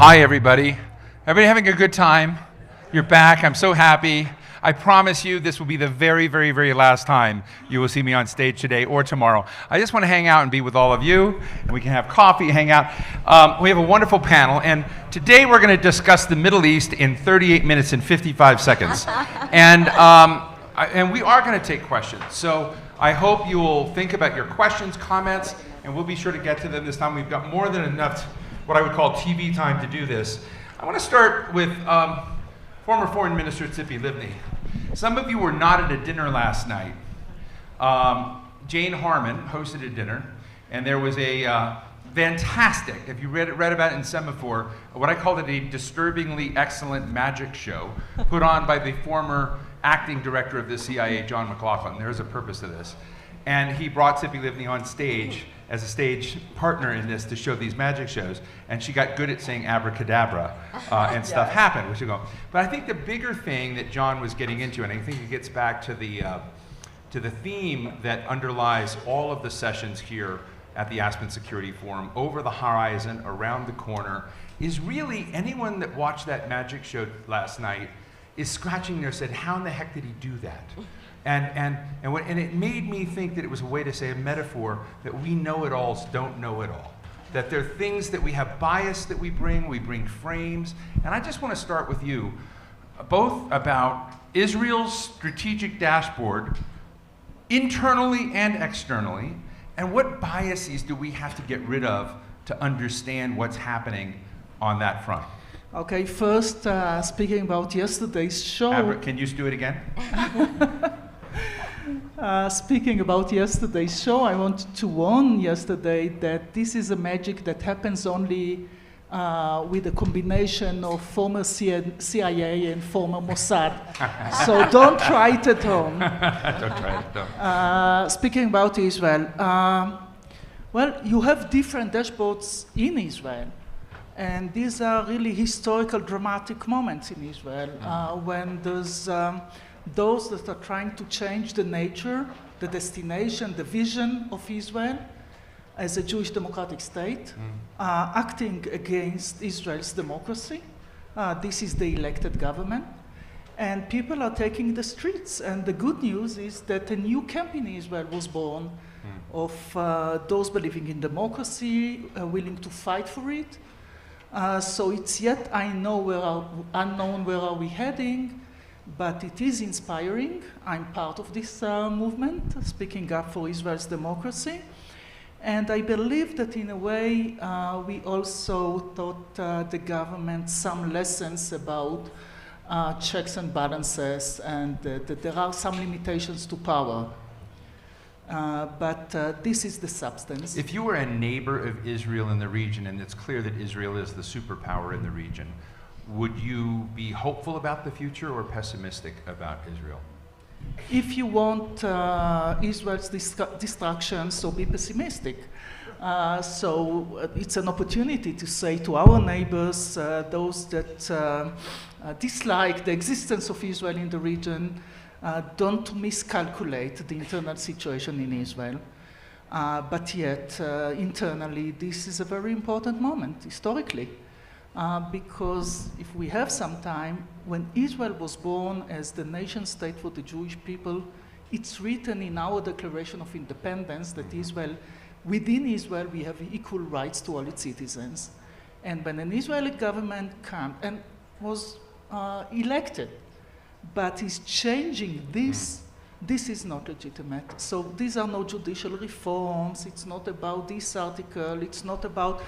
Hi, everybody. Everybody having a good time? You're back. I'm so happy. I promise you this will be the very, very, very last time you will see me on stage today or tomorrow. I just want to hang out and be with all of you, and we can have coffee, hang out. We have a wonderful panel, and today we're going to discuss the Middle East in 38 minutes and 55 seconds. And we are going to take questions. So I hope you will think about your questions, comments, and we'll be sure to get to them this time. We've got more than enough, what I would call TV time to do this. I want to start with former Foreign Minister Tzipi Livni. Some of you were not at a dinner last night. Jane Harmon hosted a dinner, and there was a fantastic, if you read about it in Semaphore, what I called it a disturbingly excellent magic show put on by the former acting director of the CIA, John McLaughlin. There's a purpose to this. And he brought Tzipi Livni on stage as a stage partner in this to show these magic shows, and she got good at saying abracadabra, and stuff happened, which you go. But I think the bigger thing that John was getting into, and I think it gets back to the theme that underlies all of the sessions here at the Aspen Security Forum, over the horizon, around the corner, is really anyone that watched that magic show last night is scratching their head, how in the heck did he do that? And it made me think that it was a way to say a metaphor that we know-it-alls don't know it all. That there are things that we have bias that we bring frames. And I just want to start with you, both about Israel's strategic dashboard, internally and externally, and what biases do we have to get rid of to understand what's happening on that front? Okay, first, speaking about yesterday's show. Can you do it again? Speaking about yesterday's show, I wanted to warn yesterday that this is a magic that happens only with a combination of former CIA and former Mossad. So don't try it at home. Don't try it at home. Speaking about Israel, well, you have different dashboards in Israel. And these are really historical, dramatic moments in Israel when there's those that are trying to change the nature, the destination, the vision of Israel as a Jewish democratic state, acting against Israel's democracy. This is the elected government. And people are taking the streets. And the good news is that a new camp in Israel was born of those believing in democracy, willing to fight for it. So it's yet unknown where are we heading, but it is inspiring. I'm part of this movement, speaking up for Israel's democracy. And I believe that in a way, we also taught the government some lessons about checks and balances, and that there are some limitations to power. But this is the substance. If you were a neighbor of Israel in the region, and it's clear that Israel is the superpower in the region, would you be hopeful about the future or pessimistic about Israel? If you want Israel's destruction, so be pessimistic. So it's an opportunity to say to our neighbors, those that dislike the existence of Israel in the region, don't miscalculate the internal situation in Israel. But yet, internally, this is a very important moment, historically. Because if we have some time, when Israel was born as the nation state for the Jewish people, it's written in our Declaration of Independence that within Israel, we have equal rights to all its citizens. And when an Israeli government came and was elected, but is changing this is not legitimate. So these are no judicial reforms. It's not about this article. It's not about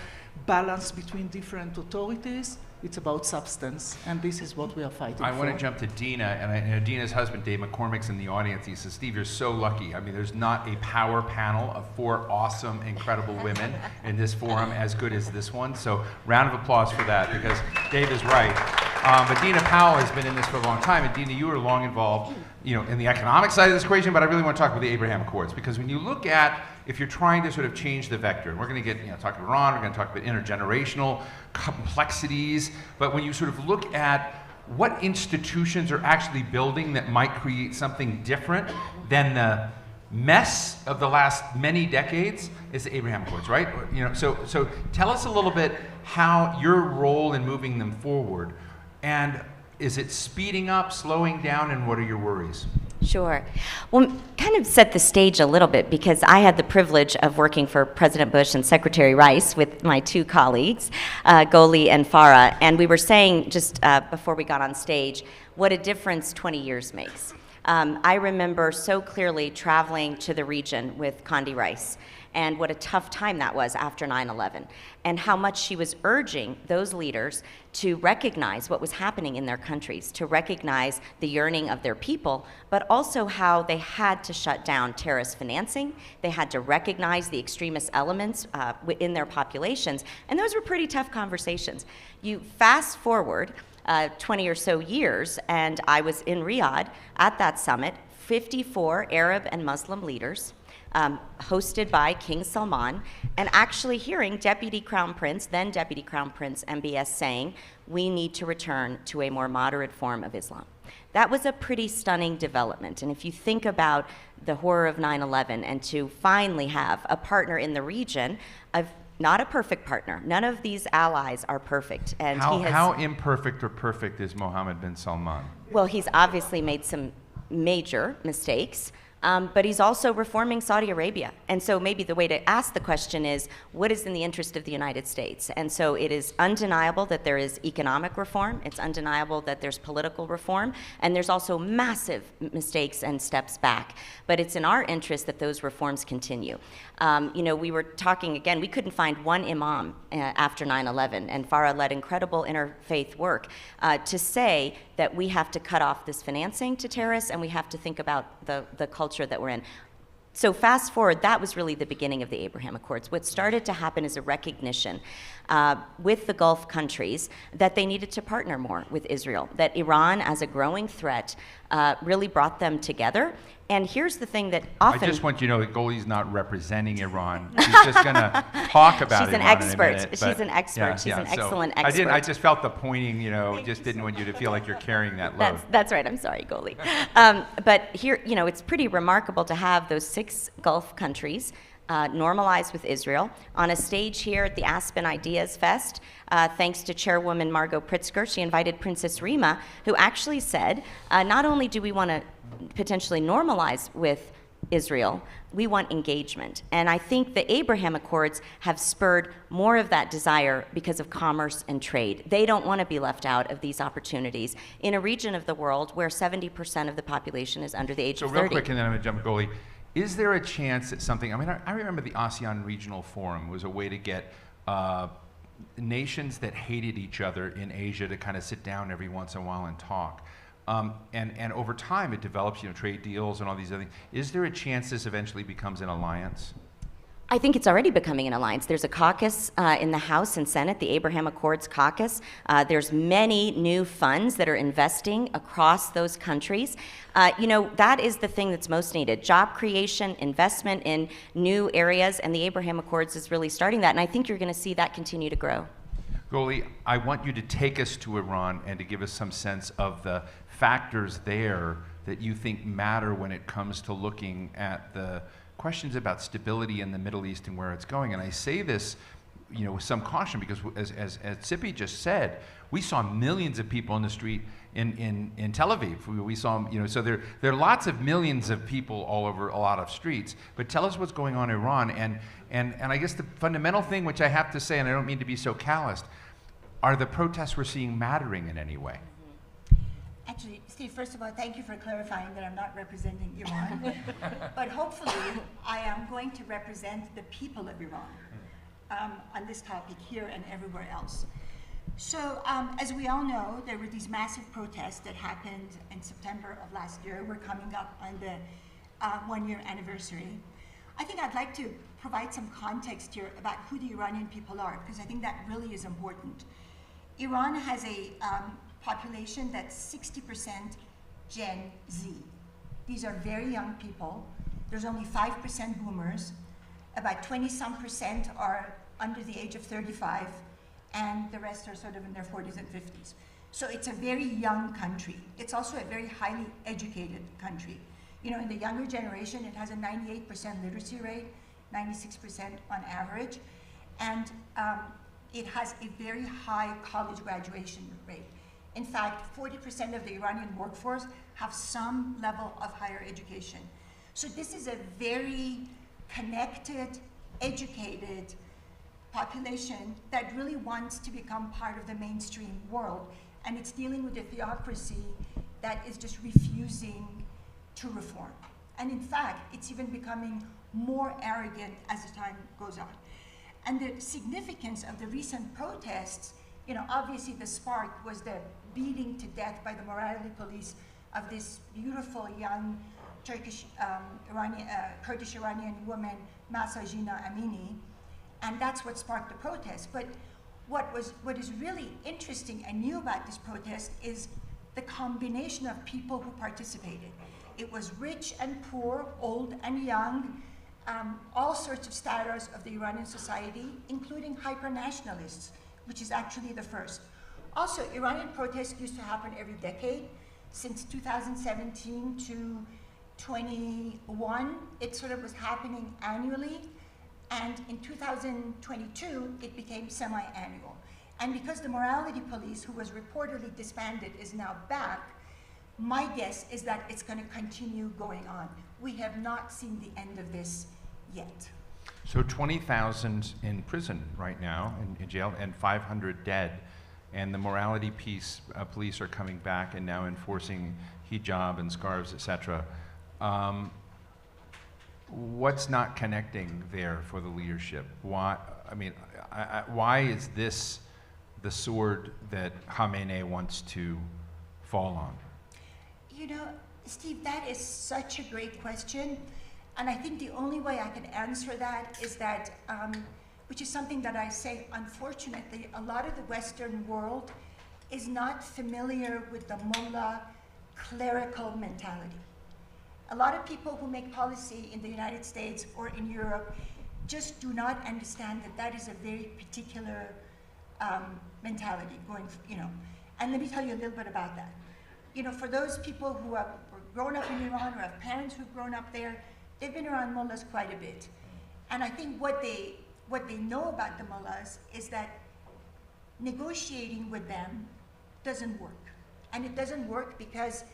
balance between different authorities. It's about substance, and this is what we are fighting for. I want to jump to Dina, and Dina's husband, Dave McCormick's in the audience. He says, Steve, you're so lucky. I mean, there's not a power panel of 4 awesome, incredible women in this forum as good as this one. So round of applause for that, because Dave is right. But Dina Powell has been in this for a long time, and Dina, you were long involved, in the economic side of this equation, but I really want to talk about the Abraham Accords, because when you look at, if you're trying to sort of change the vector, and we're going to get, talk about Iran, we're going to talk about intergenerational complexities, but when you sort of look at what institutions are actually building that might create something different than mess of the last many decades is the Abraham Accords, right? So tell us a little bit how your role in moving them forward, and is it speeding up, slowing down, and what are your worries? Sure. Well, kind of set the stage a little bit, because I had the privilege of working for President Bush and Secretary Rice with my two colleagues, Goli and Farah, and we were saying just before we got on stage what a difference 20 years makes. I remember so clearly traveling to the region with Condi Rice, and what a tough time that was after 9/11, and how much she was urging those leaders to recognize what was happening in their countries, to recognize the yearning of their people, but also how they had to shut down terrorist financing. They had to recognize the extremist elements in their populations, and those were pretty tough conversations. You fast forward 20 or so years, and I was in Riyadh at that summit, 54 Arab and Muslim leaders, hosted by King Salman, and actually hearing Deputy Crown Prince, then Deputy Crown Prince MBS, saying, we need to return to a more moderate form of Islam. That was a pretty stunning development. And if you think about the horror of 9/11, and to finally have a partner in the region, not a perfect partner. None of these allies are perfect. And how imperfect or perfect is Mohammed bin Salman? Well, he's obviously made some major mistakes. But he's also reforming Saudi Arabia. And so maybe the way to ask the question is, what is in the interest of the United States? And so it is undeniable that there is economic reform, it's undeniable that there's political reform, and there's also massive mistakes and steps back. But it's in our interest that those reforms continue. We were talking, again, we couldn't find one imam after 9/11, and Farah led incredible interfaith work to say that we have to cut off this financing to terrorists, and we have to think about the culture that we're in. So fast forward, that was really the beginning of the Abraham Accords. What started to happen is a recognition with the Gulf countries that they needed to partner more with Israel, that Iran, as a growing threat, really brought them together. And here's the thing that often... I just want you to know that Goli's not representing Iran. She's just going to talk about She's Iran an expert. in a minute. She's an expert. She's an excellent expert. I just felt the pointing, just didn't want you to feel like you're carrying that load. That's right. I'm sorry, Goli. But here, it's pretty remarkable to have those 6 Gulf countries normalized with Israel on a stage here at the Aspen Ideas Fest. Thanks to Chairwoman Margot Pritzker, she invited Princess Rima, who actually said, not only do we want to potentially normalize with Israel, we want engagement. And I think the Abraham Accords have spurred more of that desire because of commerce and trade. They don't want to be left out of these opportunities in a region of the world where 70% of the population is under the age of 30. So real quick, and then I'm going to jump to Goli. Is there a chance that something, I remember the ASEAN Regional Forum was a way to get nations that hated each other in Asia to kind of sit down every once in a while and talk. And over time, it develops, trade deals and all these other things. Is there a chance this eventually becomes an alliance? I think it's already becoming an alliance. There's a caucus in the House and Senate, the Abraham Accords caucus. There's many new funds that are investing across those countries. That is the thing that's most needed. Job creation, investment in new areas, and the Abraham Accords is really starting that. And I think you're going to see that continue to grow. Goli, I want you to take us to Iran and to give us some sense of the factors there that you think matter when it comes to looking at the questions about stability in the Middle East and where it's going. And I say this, with some caution, because as Sippy just said, we saw millions of people in the street in Tel Aviv. We saw, so there are lots of millions of people all over a lot of streets. But tell us what's going on in Iran. And I guess the fundamental thing, which I have to say, and I don't mean to be so calloused, are the protests we're seeing mattering in any way? Actually, Steve, first of all, thank you for clarifying that I'm not representing Iran. But hopefully, I am going to represent the people of Iran on this topic here and everywhere else. So, as we all know, there were these massive protests that happened in September of last year. We're coming up on the 1-year anniversary. I think I'd like to provide some context here about who the Iranian people are, because I think that really is important. Iran has a population that's 60% Gen Z. These are very young people. There's only 5% boomers. About 20-some% are under the age of 35, and the rest are sort of in their 40s and 50s. So it's a very young country. It's also a very highly educated country. in the younger generation, it has a 98% literacy rate, 96% on average, and it has a very high college graduation rate. In fact, 40% of the Iranian workforce have some level of higher education. So this is a very connected, educated population that really wants to become part of the mainstream world, and it's dealing with a theocracy that is just refusing to reform. And in fact, it's even becoming more arrogant as the time goes on. And the significance of the recent protests, obviously the spark was the beating to death by the morality police of this beautiful young Kurdish Iranian woman, Masajina Amini, and that's what sparked the protest. But what is really interesting and new about this protest is the combination of people who participated. It was rich and poor, old and young, all sorts of status of the Iranian society, including hyper-nationalists, which is actually the first. Also, Iranian protests used to happen every decade. Since 2017 to 21, it sort of was happening annually. And in 2022, it became semi-annual. And because the morality police, who was reportedly disbanded, is now back, my guess is that it's going to continue going on. We have not seen the end of this yet. So 20,000 in prison right now, in jail, and 500 dead. And the morality police are coming back and now enforcing hijab and scarves, etc. What's not connecting there for the leadership? Why? I mean, why is this the sword that Khamenei wants to fall on? Steve, that is such a great question. And I think the only way I can answer that is that, which is something that I say, unfortunately, a lot of the Western world is not familiar with the mullah clerical mentality. A lot of people who make policy in the United States or in Europe just do not understand that that is a very particular mentality And let me tell you a little bit about that. For those people who were grown up in Iran or have parents who've grown up there, they've been around mullahs quite a bit. And I think what they know about the mullahs is that negotiating with them doesn't work. And it doesn't work because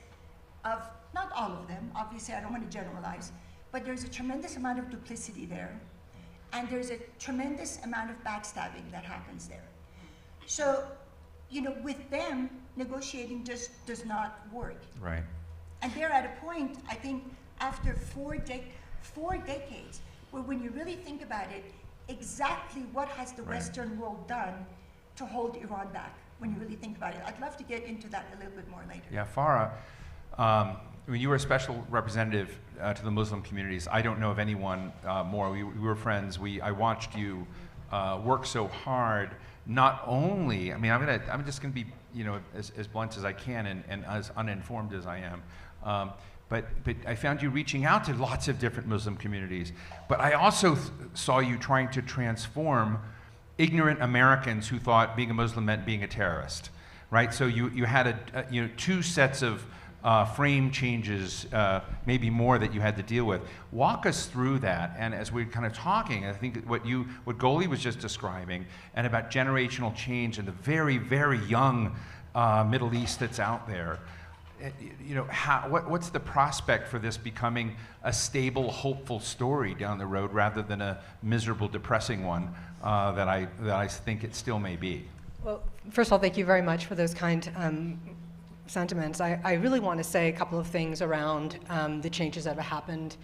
of, not all of them, obviously I don't want to generalize, but there's a tremendous amount of duplicity there. And there's a tremendous amount of backstabbing that happens there. So, with them, negotiating just does not work. Right. And they're at a point, I think, after four decades, where when you really think about it, exactly what has the Western world done to hold Iran back, when you really think about it. I'd love to get into that a little bit more later. Yeah, Farah, you were a special representative to the Muslim communities. I don't know of anyone more. We were friends. I watched you work so hard. Not only, I'm just going to be, as blunt as I can and as uninformed as I am. But I found you reaching out to lots of different Muslim communities. But I also saw you trying to transform ignorant Americans who thought being a Muslim meant being a terrorist, right? So you had two sets of frame changes, maybe more, that you had to deal with. Walk us through that. And as we're kind of talking, I think what Goli was just describing, and about generational change in the very, very young Middle East that's out there. What's the prospect for this becoming a stable, hopeful story down the road rather than a miserable, depressing one that I think it still may be? Well, first of all, thank you very much for those kind sentiments. I really want to say a couple of things around the changes that have happened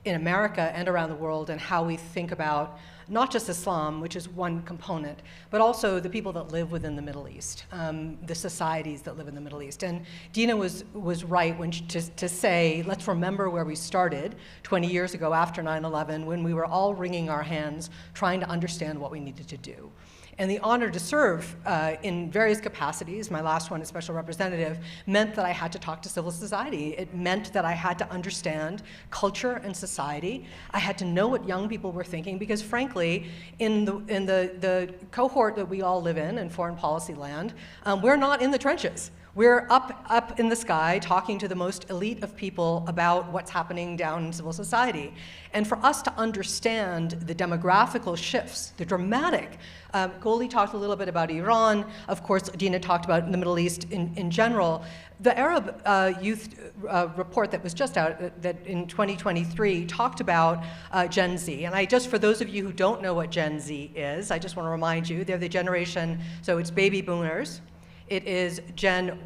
in America and around the world, and how we think about not just Islam, which is one component, but also the people that live within the Middle East, the societies that live in the Middle East. And Dina was right to say, let's remember where we started 20 years ago after 9/11, when we were all wringing our hands trying to understand what we needed to do. And the honor to serve in various capacities, my last one as special representative, meant that I had to talk to civil society. It meant that I had to understand culture and society. I had to know what young people were thinking, because frankly, in the cohort that we all live in foreign policy land, we're not in the trenches. We're up in the sky talking to the most elite of people about what's happening down in civil society. And for us to understand the demographical shifts, the dramatic, Goli talked a little bit about Iran, of course Dina talked about the Middle East in general. The Arab Youth report that was just out that in 2023 talked about Gen Z. And just for those of you who don't know what Gen Z is, I just want to remind you, they're the generation, so it's baby boomers. It is Gen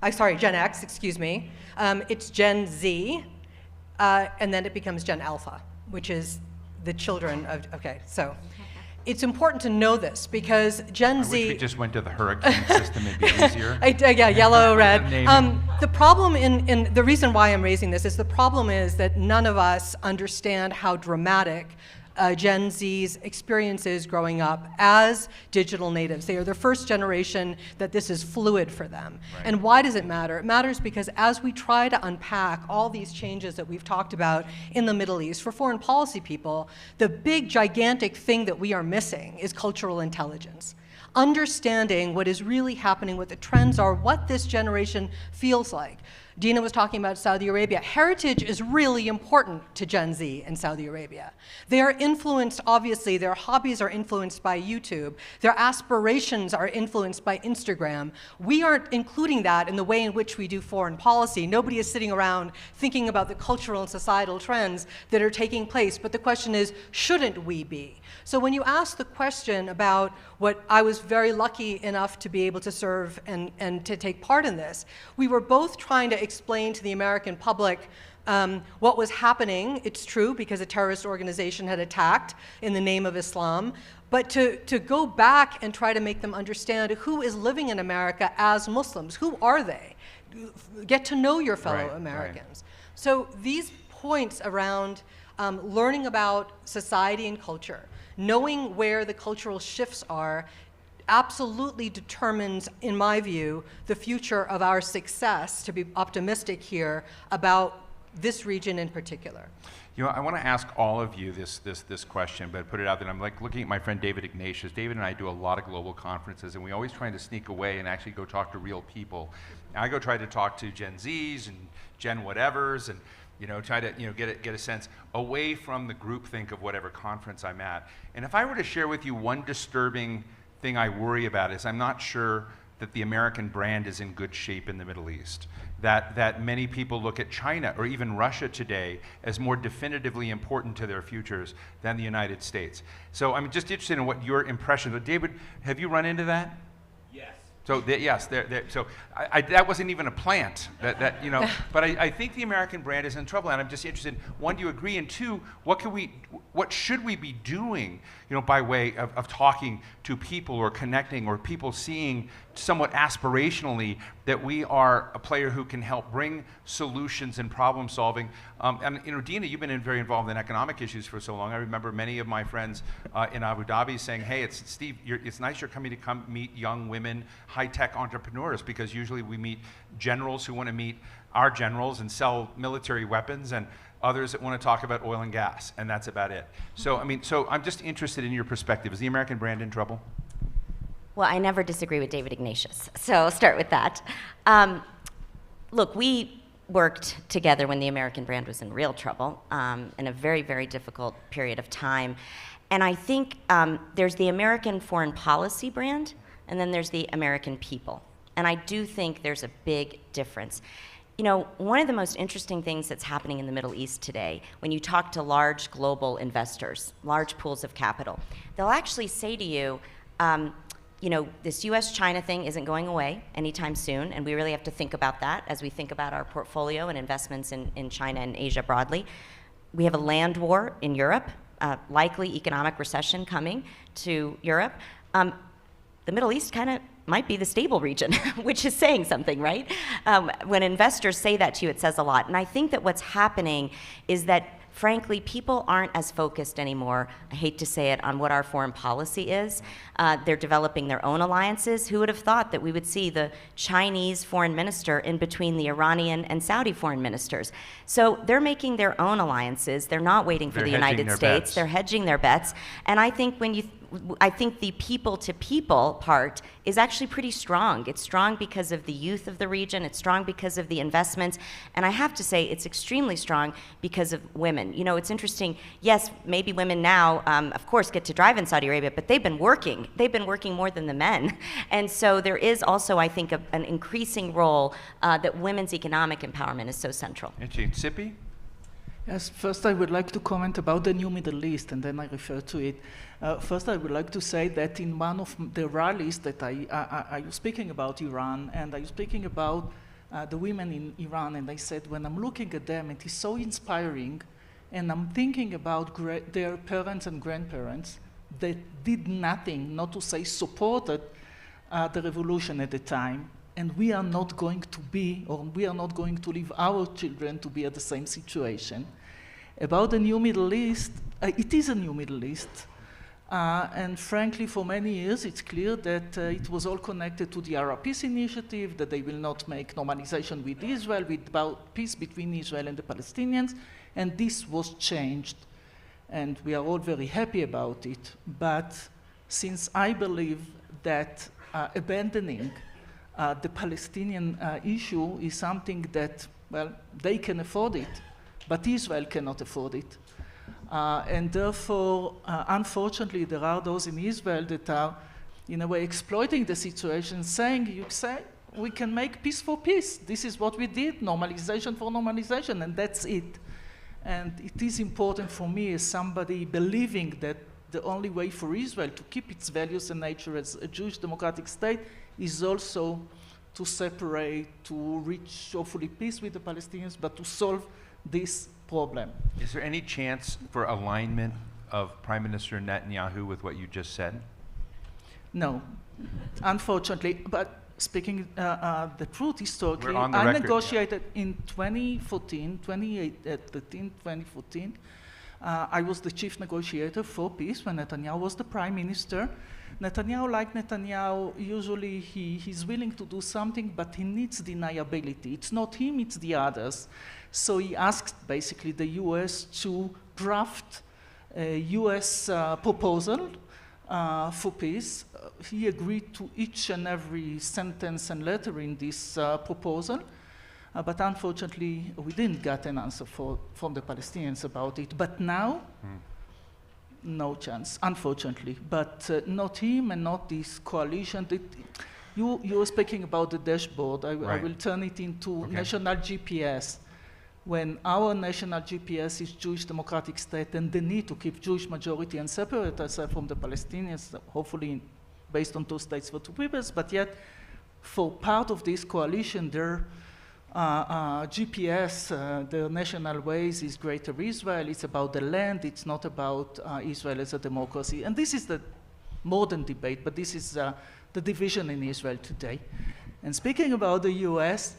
X, excuse me. It's Gen Z, and then it becomes Gen Alpha, which is the children of, okay, so. It's important to know this because Gen Z. I wish we just went to the hurricane system, it'd be easier. Yeah, yellow, red. The problem the reason why I'm raising this is the problem is that none of us understand how dramatic Gen Z's experiences growing up as digital natives. They are the first generation that this is fluid for them. Right. And why does it matter? It matters because as we try to unpack all these changes that we've talked about in the Middle East, for foreign policy people, the big, gigantic thing that we are missing is cultural intelligence. Understanding what is really happening, what the trends are, what this generation feels like. Dina was talking about Saudi Arabia. Heritage is really important to Gen Z in Saudi Arabia. They are influenced, obviously, their hobbies are influenced by YouTube. Their aspirations are influenced by Instagram. We aren't including that in the way in which we do foreign policy. Nobody is sitting around thinking about the cultural and societal trends that are taking place, but the question is, shouldn't we be? So when you ask the question about what I was very lucky enough to be able to serve and to take part in this, we were both trying to explain to the American public what was happening. It's true because a terrorist organization had attacked in the name of Islam, but to go back and try to make them understand who is living in America as Muslims. Who are they? Get to know your fellow Americans. Right. So these points around learning about society and culture, knowing where the cultural shifts are, absolutely determines, in my view, the future of our success, to be optimistic here about this region in particular. You know, I want to ask all of you this question, but put it out there. I'm like looking at my friend David Ignatius. David and I do a lot of global conferences, and we always trying to sneak away and actually go talk to real people. I go try to talk to Gen Zs and Gen whatevers, and try to get a sense away from the groupthink of whatever conference I'm at. And if I were to share with you one disturbing thing I worry about is I'm not sure that the American brand is in good shape in the Middle East. That many people look at China or even Russia today as more definitively important to their futures than the United States. So I'm just interested in what your impression. David, have you run into that? So yes, so that wasn't even a plant. But I think the American brand is in trouble, and I'm just interested. One, do you agree? And two, what should we be doing? By way of talking to people or connecting or people seeing somewhat aspirationally that we are a player who can help bring solutions and problem solving. And Dina, you've been very involved in economic issues for so long. I remember many of my friends in Abu Dhabi saying, "Hey, it's nice you're coming to meet young women, high-tech entrepreneurs, because usually we meet generals who want to meet our generals and sell military weapons, and others that want to talk about oil and gas, and that's about it." So I'm just interested in your perspective. Is the American brand in trouble? Well, I never disagree with David Ignatius, so I'll start with that. Look, we worked together when the American brand was in real trouble, in a very, very difficult period of time. And I think there's the American foreign policy brand, and then there's the American people. And I do think there's a big difference. One of the most interesting things that's happening in the Middle East today, when you talk to large global investors, large pools of capital, they'll actually say to you, this US-China thing isn't going away anytime soon, and we really have to think about that as we think about our portfolio and investments in China and Asia broadly. We have a land war in Europe, likely economic recession coming to Europe. The Middle East kind of might be the stable region, which is saying something, right? When investors say that to you, it says a lot. And I think that what's happening is that, frankly, people aren't as focused anymore, I hate to say it, on what our foreign policy is. They're developing their own alliances. Who would have thought that we would see the Chinese foreign minister in between the Iranian and Saudi foreign ministers? So they're making their own alliances. They're not waiting for the United States. They're hedging their bets. And I think when you I think the people-to-people part is actually pretty strong. It's strong because of the youth of the region. It's strong because of the investments. And I have to say, it's extremely strong because of women. You know, it's interesting. Yes, maybe women now, of course, get to drive in Saudi Arabia, but they've been working. They've been working more than the men. And so there is also, I think, an increasing role that women's economic empowerment is so central. Sippy? Yes, first I would like to comment about the new Middle East, and then I refer to it. First, I would like to say that in one of the rallies that I was speaking about Iran, and I was speaking about the women in Iran, and I said, when I'm looking at them, it is so inspiring, and I'm thinking about their parents and grandparents that did nothing, not to say supported the revolution at the time. And we are not going to be, or we are not going to leave our children to be at the same situation. About the new Middle East, it is a new Middle East. And frankly, for many years, it's clear that it was all connected to the Arab Peace Initiative, that they will not make normalization with Israel, about peace between Israel and the Palestinians. And this was changed. And we are all very happy about it. But since I believe that abandoning the Palestinian issue is something that, well, they can afford it, but Israel cannot afford it. And therefore, unfortunately, there are those in Israel that are, in a way, exploiting the situation, saying, you say, we can make peace for peace. This is what we did, normalization for normalization, and that's it. And it is important for me as somebody believing that the only way for Israel to keep its values and nature as a Jewish democratic state is also to separate, to reach, hopefully, peace with the Palestinians, but to solve this problem. Is there any chance for alignment of Prime Minister Netanyahu with what you just said? No, unfortunately. But speaking the truth, historically, We're on the I record, negotiated in 2014, I was the chief negotiator for peace when Netanyahu was the prime minister. Netanyahu, usually he's willing to do something, but he needs deniability. It's not him, it's the others. So he asked basically the US to draft a US proposal for peace. He agreed to each and every sentence and letter in this proposal. But unfortunately, we didn't get an answer from the Palestinians about it. But now, no chance, unfortunately. But not him and not this coalition. You were speaking about the dashboard. I will turn it into national GPS. When our national GPS is Jewish democratic state and the need to keep Jewish majority and separate ourselves from the Palestinians, hopefully based on 2 states for 2 peoples, but yet for part of this coalition, their GPS, the national ways is Greater Israel. It's about the land. It's not about Israel as a democracy. And this is the modern debate, but this is the division in Israel today. And speaking about the US,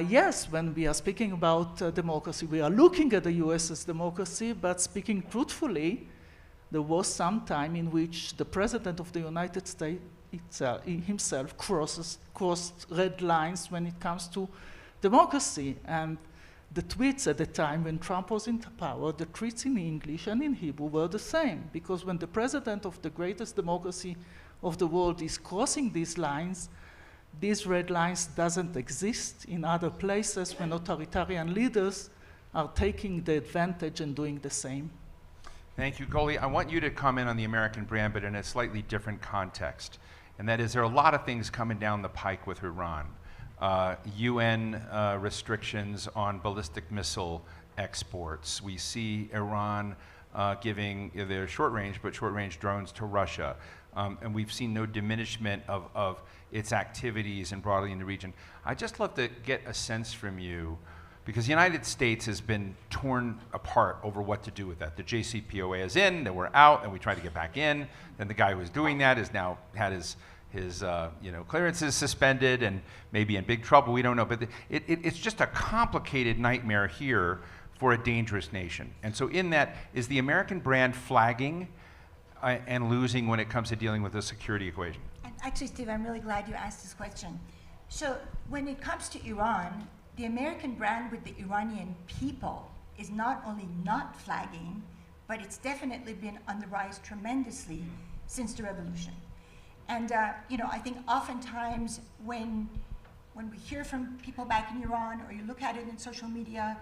yes, when we are speaking about democracy, we are looking at the US as democracy, but speaking truthfully, there was some time in which the President of the United States himself crossed red lines when it comes to democracy. And the tweets at the time when Trump was in power, the tweets in English and in Hebrew were the same, because when the president of the greatest democracy of the world is crossing these lines, these red lines doesn't exist in other places when authoritarian leaders are taking the advantage and doing the same. Thank you, Goli. I want you to comment on the American brand, but in a slightly different context. And that is, there are a lot of things coming down the pike with Iran. UN restrictions on ballistic missile exports. We see Iran giving their short-range, but short-range drones to Russia. And we've seen no diminishment of its activities and broadly in the region. I'd just love to get a sense from you, because the United States has been torn apart over what to do with that. The JCPOA is in, then we're out, and we try to get back in. Then the guy who was doing that has now had his clearances suspended and maybe in big trouble, we don't know. But it's just a complicated nightmare here for a dangerous nation. And so in that, is the American brand flagging and losing when it comes to dealing with the security equation? Actually, Steve, I'm really glad you asked this question. So when it comes to Iran, the American brand with the Iranian people is not only not flagging, but it's definitely been on the rise tremendously since the revolution. And I think oftentimes when we hear from people back in Iran, or you look at it in social media,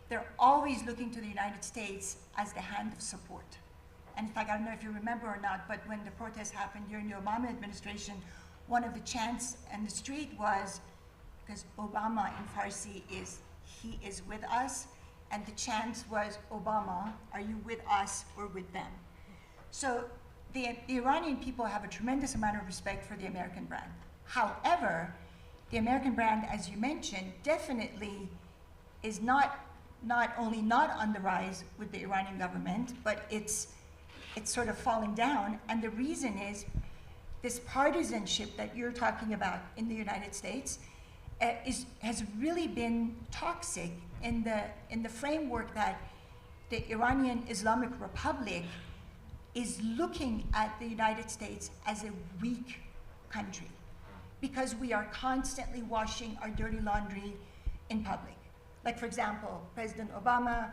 they're always looking to the United States as the hand of support. And in fact, I don't know if you remember or not, but when the protests happened during the Obama administration, one of the chants in the street was, because Obama in Farsi is, he is with us, and the chant was, Obama, are you with us or with them? So the Iranian people have a tremendous amount of respect for the American brand. However, the American brand, as you mentioned, definitely is not only not on the rise with the Iranian government, but it's sort of falling down. And the reason is this partisanship that you're talking about in the United States has really been toxic in the framework that the Iranian Islamic Republic is looking at the United States as a weak country, because we are constantly washing our dirty laundry in public. Like, for example, President Obama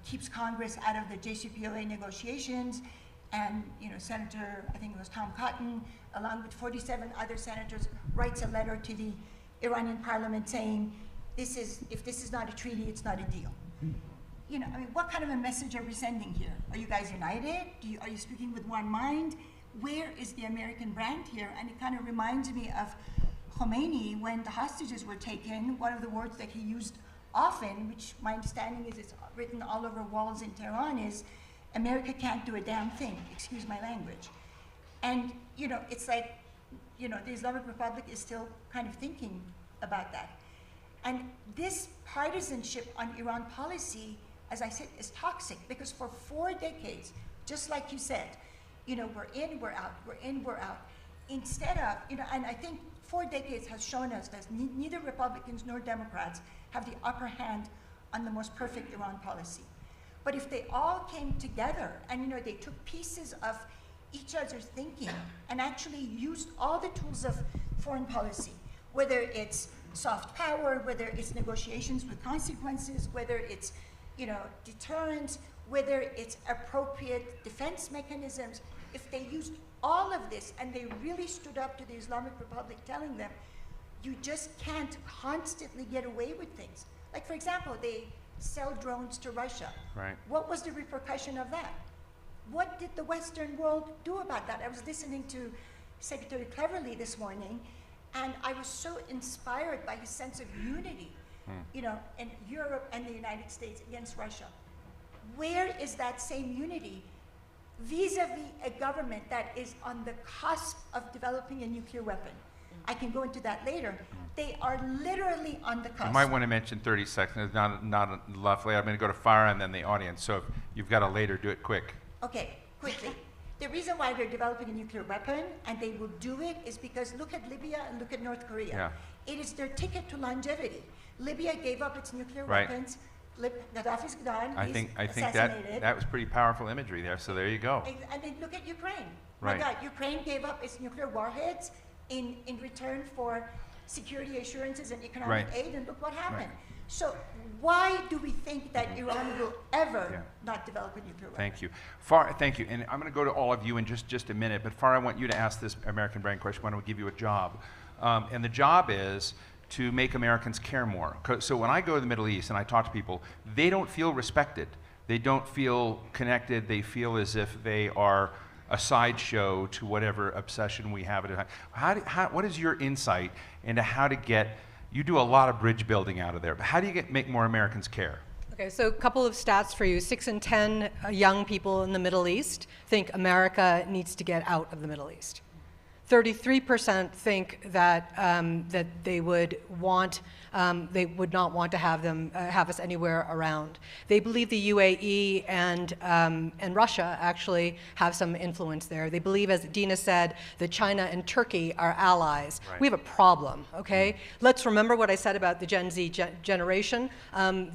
keeps Congress out of the JCPOA negotiations, and Senator, I think it was Tom Cotton, along with 47 other senators, writes a letter to the Iranian parliament saying, if this is not a treaty, it's not a deal. What kind of a message are we sending here? Are you guys united? Are you speaking with one mind? Where is the American brand here? And it kind of reminds me of Khomeini when the hostages were taken. One of the words that he used often, which my understanding is it's written all over walls in Tehran, is America can't do a damn thing, excuse my language. And it's like, the Islamic Republic is still kind of thinking about that. And this partisanship on Iran policy, as I said, is toxic, because for 4 decades, just like you said, we're in, we're out, we're in, we're out. Instead of, and I think 4 decades has shown us that neither Republicans nor Democrats have the upper hand on the most perfect Iran policy. But if they all came together and they took pieces of each other's thinking and actually used all the tools of foreign policy, whether it's soft power, whether it's negotiations with consequences, whether it's deterrence, whether it's appropriate defense mechanisms, if they used all of this and they really stood up to the Islamic Republic telling them, you just can't constantly get away with things. Like, for example, they sell drones to Russia. Right. What was the repercussion of that? What did the Western world do about that? I was listening to Secretary Cleverly this morning, and I was so inspired by his sense of unity, in Europe and the United States against Russia. Where is that same unity vis-a-vis a government that is on the cusp of developing a nuclear weapon? I can go into that later. They are literally on the cusp. You might want to mention 30 seconds, not lovely. I'm going to go to Farah and then the audience. So if you've got a later, do it quick. Okay, quickly. The reason why they're developing a nuclear weapon, and they will do it, is because look at Libya and look at North Korea. Yeah. It is their ticket to longevity. Libya gave up its nuclear Right. weapons. Gaddafi's gone. I He's think assassinated. that was pretty powerful imagery there. So there you go. And then look at Ukraine. Right. My God, Ukraine gave up its nuclear warheads in return for security assurances and economic Right. aid, and look what happened. Right. So why do we think that Iran will ever not develop a nuclear weapon? Thank you. Thank you. And I'm going to go to all of you in just a minute. But Farah, I want you to ask this American brand question. Why don't we give you a job? And the job is to make Americans care more. So when I go to the Middle East and I talk to people, they don't feel respected. They don't feel connected. They feel as if they are a sideshow to whatever obsession we have at a time. What is your insight into how to get, you do a lot of bridge building out of there, but how do you make more Americans care? Okay, so a couple of stats for you. 6 in 10 young people in the Middle East think America needs to get out of the Middle East. 33% think that that they would not want to have us anywhere around. They believe the UAE and Russia actually have some influence there. They believe, as Dina said, that China and Turkey are allies. Right. We have a problem. Okay, let's remember what I said about the Gen Z generation.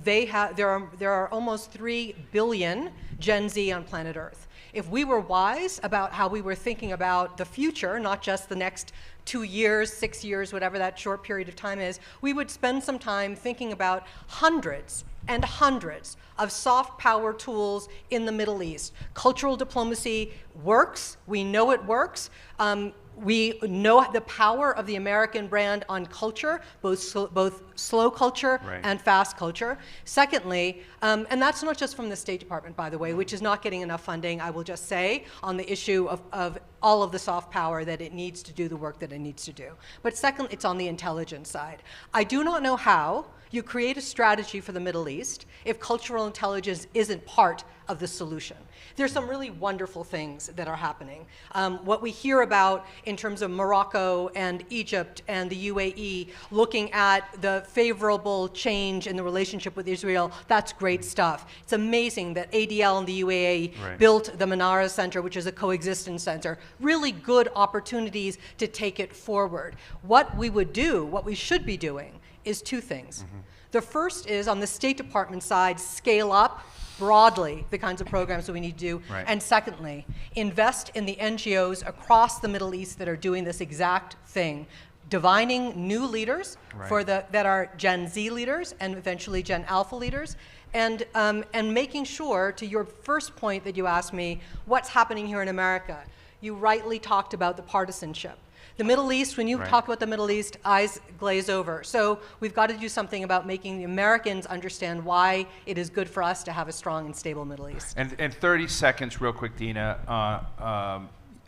There are almost 3 billion Gen Z on planet Earth. If we were wise about how we were thinking about the future, not just the next 2 years, 6 years, whatever that short period of time is, we would spend some time thinking about hundreds and hundreds of soft power tools in the Middle East. Cultural diplomacy works. We know it works. We know the power of the American brand on culture, both slow culture and fast culture. Secondly, and that's not just from the State Department, by the way, which is not getting enough funding, I will just say, on the issue of all of the soft power that it needs to do the work that it needs to do. But second, it's on the intelligence side. I do not know how you create a strategy for the Middle East if cultural intelligence isn't part of the solution. There's some really wonderful things that are happening. What we hear about in terms of Morocco and Egypt and the UAE looking at the favorable change in the relationship with Israel, that's great stuff. It's amazing that ADL and the UAE built the Manara Center, which is a coexistence center. Really good opportunities to take it forward. What we would do, what we should be doing, is two things. The first is, on the State Department side, scale up broadly the kinds of programs that we need to do. And secondly, invest in the NGOs across the Middle East that are doing this exact thing, divining new leaders that are Gen Z leaders and eventually Gen Alpha leaders, and making sure, to your first point that you asked me, what's happening here in America? You rightly talked about the partisanship. The Middle East, when you talk about the Middle East, eyes glaze over. So we've got to do something about making the Americans understand why it is good for us to have a strong and stable Middle East. And 30 seconds, real quick, Dina.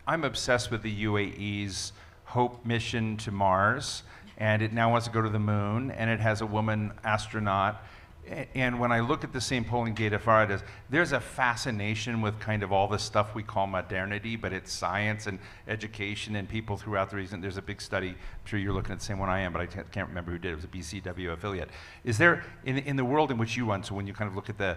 I'm obsessed with the UAE's Hope mission to Mars, and it now wants to go to the moon, and it has a woman astronaut. And when I look at the same polling data Farah does, there's a fascination with kind of all the stuff we call modernity, but it's science and education and people throughout the region. There's a big study, I'm sure you're looking at the same one I am, but I can't remember who did it. It was a BCW affiliate. Is there, in the world in which you run, so when you kind of look at the,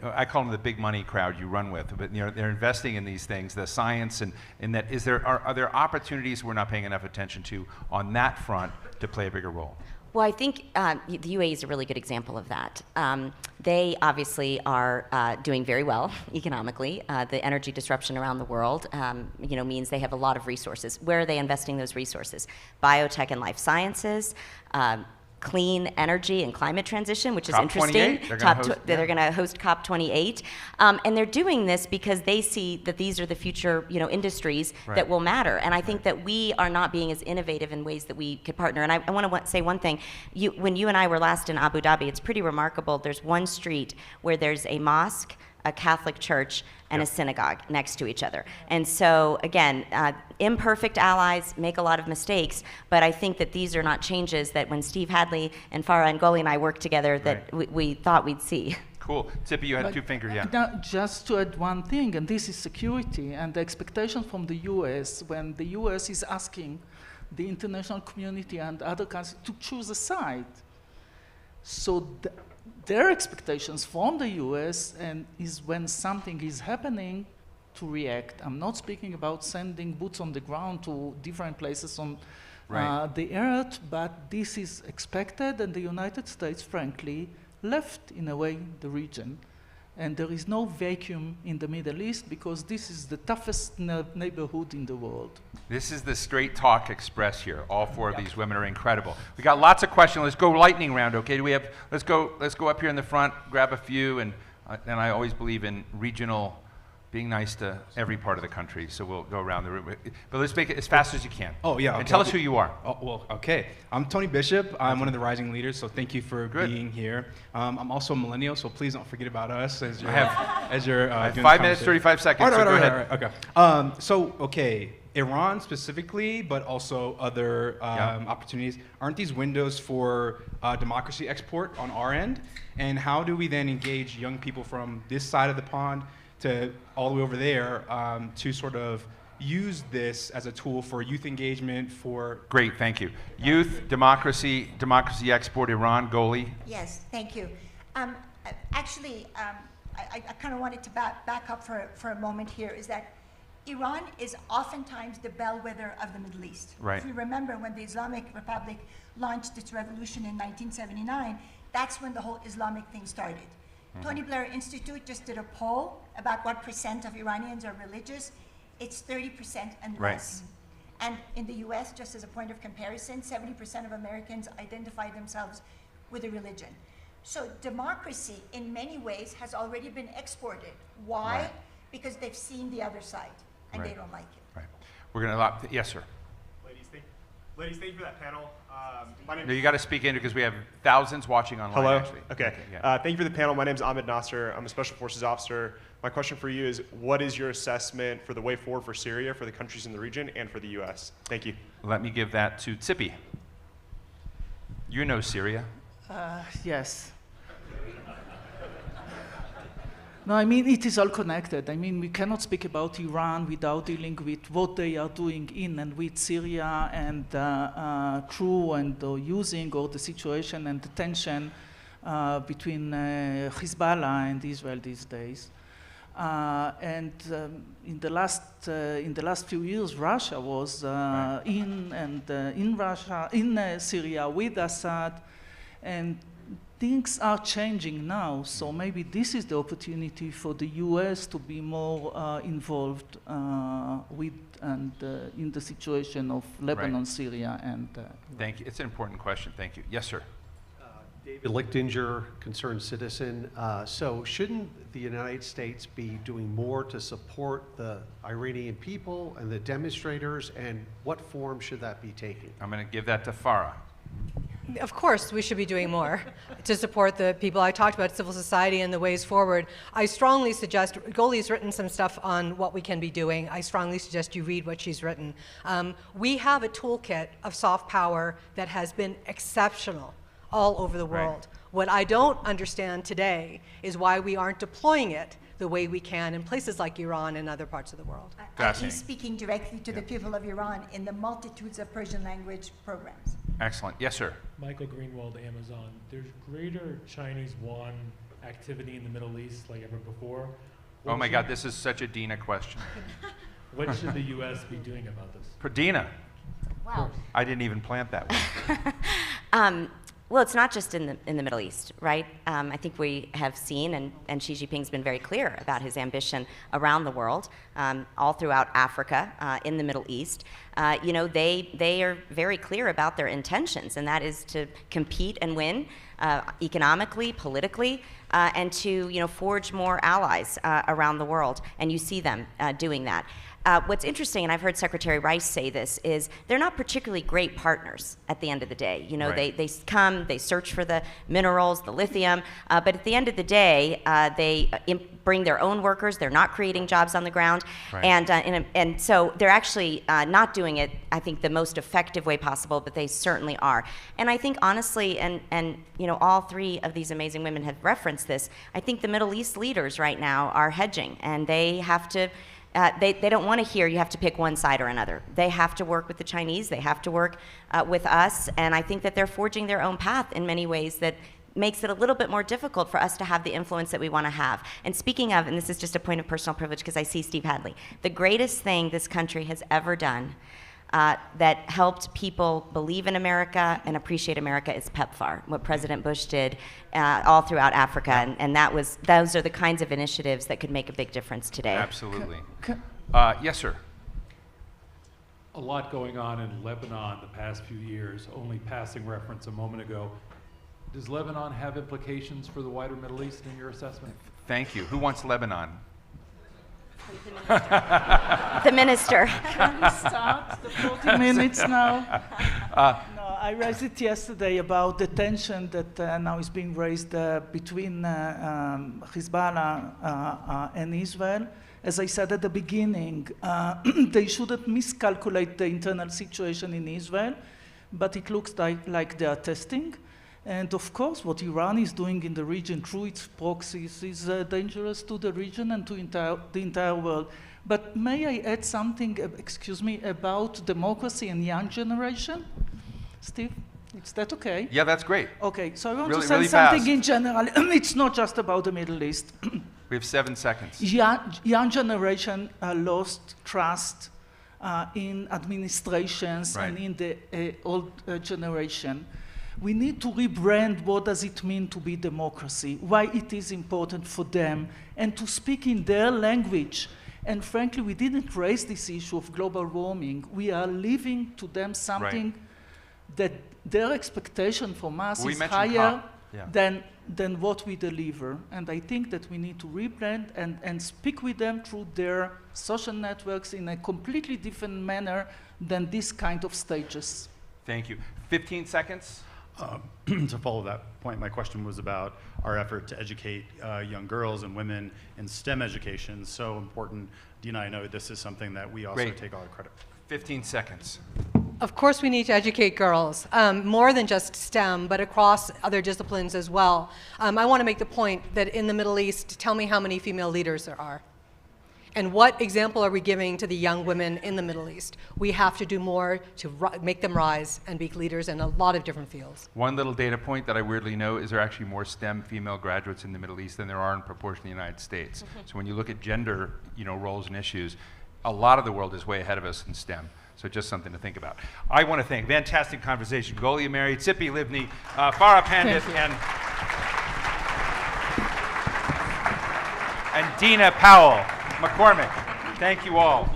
I call them the big money crowd you run with, but they're investing in these things, the science, and in that, are there opportunities we're not paying enough attention to on that front to play a bigger role? Well, I think the UAE is a really good example of that. They obviously are doing very well economically. The energy disruption around the world, means they have a lot of resources. Where are they investing those resources? Biotech and life sciences, clean energy and climate transition, which is interesting. They're going to host COP28. And they're doing this because they see that these are the future industries that will matter. And I think that we are not being as innovative in ways that we could partner. And I want to say one thing. When you and I were last in Abu Dhabi, it's pretty remarkable. There's one street where there's a mosque, a Catholic church, and a synagogue next to each other. And so, again, imperfect allies make a lot of mistakes, but I think that these are not changes that when Steve Hadley and Farah and Goli and I worked together that we thought we'd see. Cool. Tippy, you had two fingers, Now, just to add one thing, and this is security, and the expectation from the US, when the US is asking the international community and other countries to choose a side. So their expectations from the US is when something is happening to react. I'm not speaking about sending boots on the ground to different places on the earth, but this is expected, and the United States, frankly, left in a way the region. And there is no vacuum in the Middle East because this is the toughest neighborhood in the world. This is the Straight Talk Express here. All four of these women are incredible. We got lots of questions. Let's go lightning round, okay? Let's go up here in the front, grab a few, and I always believe in regional, being nice to every part of the country. So we'll go around the room. But let's make it as fast as you can. Oh, yeah. And tell us who you are. Oh, well, okay. I'm Tony Bishop. I'm one of the rising leaders, so thank you for being here. I'm also a millennial, so please don't forget about us as you're I have 5 minutes, 35 seconds, so go ahead. Okay. Iran specifically, but also other opportunities. Aren't these windows for democracy export on our end? And how do we then engage young people from this side of the pond to all the way over there to sort of use this as a tool for youth engagement for... Great, thank you. Youth, democracy export, Iran, Goli. Yes, thank you. Actually, I kind of wanted to back up for a moment here, is that Iran is oftentimes the bellwether of the Middle East. Right. If you remember when the Islamic Republic launched its revolution in 1979, that's when the whole Islamic thing started. Tony Blair Institute just did a poll about what % of Iranians are religious. It's 30% and less. And in the US, just as a point of comparison, 70% of Americans identify themselves with a religion. So democracy, in many ways, has already been exported. Why? Right. Because they've seen the other side, and Right. they don't like it. Right. We're going to, yes, sir. Ladies, thank you for that panel. My name No, you got to speak in because we have thousands watching online, Hello? actually. Okay. Yeah. Thank you for the panel. My name is Ahmed Nasser. I'm a Special Forces officer. My question for you is, what is your assessment for the way forward for Syria, for the countries in the region, and for the U.S.? Thank you. Let me give that to Tsipi. You know Syria. Yes. No, I mean, it is all connected. I mean, we cannot speak about Iran without dealing with what they are doing in and with Syria and through and using or the situation and the tension between Hezbollah and Israel these days. In the last few years, Russia was in Syria with Assad, and things are changing now. So maybe this is the opportunity for the U.S. to be more involved with and in the situation of Lebanon, Right. Syria, and. Thank you. It's an important question. Thank you. Yes, sir. David Lichtinger, concerned citizen. So shouldn't the United States be doing more to support the Iranian people and the demonstrators, and what form should that be taking? I'm going to give that to Farah. Of course, we should be doing more to support the people. I talked about civil society and the ways forward. I strongly suggest, Goli's written some stuff on what we can be doing. I strongly suggest you read what she's written. We have a toolkit of soft power that has been exceptional all over the world. Right. What I don't understand today is why we aren't deploying it the way we can in places like Iran and other parts of the world. I.e. Fascinating. speaking directly to the people of Iran in the multitudes of Persian language programs. Excellent. Yes, sir. Michael Greenwald, Amazon. There's greater Chinese yuan activity in the Middle East like ever before. Oh my God, this is such a Dina question. What should the U.S. be doing about this? For Dina. Wow. I didn't even plant that one. Well, it's not just in the Middle East, right? I think we have seen, and Xi Jinping's been very clear about his ambition around the world, all throughout Africa, in the Middle East. They are very clear about their intentions, and that is to compete and win economically, politically, and to forge more allies around the world. And you see them doing that. What's interesting, and I've heard Secretary Rice say this, is they're not particularly great partners at the end of the day. Right. They come, they search for the minerals, the lithium, but at the end of the day, they bring their own workers. They're not creating jobs on the ground, Right. and so they're actually not doing it, I think, the most effective way possible, but they certainly are. And I think honestly, and all three of these amazing women have referenced this, I think the Middle East leaders right now are hedging, and they have to. They don't want to hear you have to pick one side or another. They have to work with the Chinese. They have to work with us. And I think that they're forging their own path in many ways that makes it a little bit more difficult for us to have the influence that we want to have. And speaking of, and this is just a point of personal privilege because I see Steve Hadley, the greatest thing this country has ever done that helped people believe in America and appreciate America is PEPFAR, what President Bush did all throughout Africa, and those are the kinds of initiatives that could make a big difference today. Absolutely. Yes, sir. A lot going on in Lebanon the past few years, only passing reference a moment ago. Does Lebanon have implications for the wider Middle East in your assessment? Thank you. Who wants Lebanon? The minister. Can we start the 40 minutes now? No, I raised it yesterday about the tension that now is being raised between Hezbollah and Israel. As I said at the beginning, they shouldn't miscalculate the internal situation in Israel, but it looks like they are testing. And of course, what Iran is doing in the region through its proxies is dangerous to the region and to the entire world. But may I add something, about democracy and young generation? Steve, is that okay? Yeah, that's great. Okay, so I want Really- to say really something fast. in general. It's not just about the Middle East. We have 7 seconds. Young generation lost trust in administrations Right. and in the old generation. We need to rebrand what does it mean to be democracy, why it is important for them, and to speak in their language. And frankly, we didn't raise this issue of global warming. We are leaving to them something that their expectation from us is higher than what we deliver. And I think that we need to rebrand and speak with them through their social networks in a completely different manner than this kind of stages. Thank you. 15 seconds. To follow that point, my question was about our effort to educate young girls and women in STEM education. So important. Dina, I know this is something that we also take all the credit for. 15 seconds. Of course, we need to educate girls, more than just STEM, but across other disciplines as well. I want to make the point that in the Middle East, tell me how many female leaders there are. And what example are we giving to the young women in the Middle East? We have to do more to make them rise and be leaders in a lot of different fields. One little data point that I weirdly know is there are actually more STEM female graduates in the Middle East than there are in proportion in the United States. So when you look at gender, roles and issues, a lot of the world is way ahead of us in STEM. So just something to think about. I want to thank, fantastic conversation, Goli, Ameri, Tzipi Livni, Farah Pandit, and Dina Powell McCormick. Thank you all.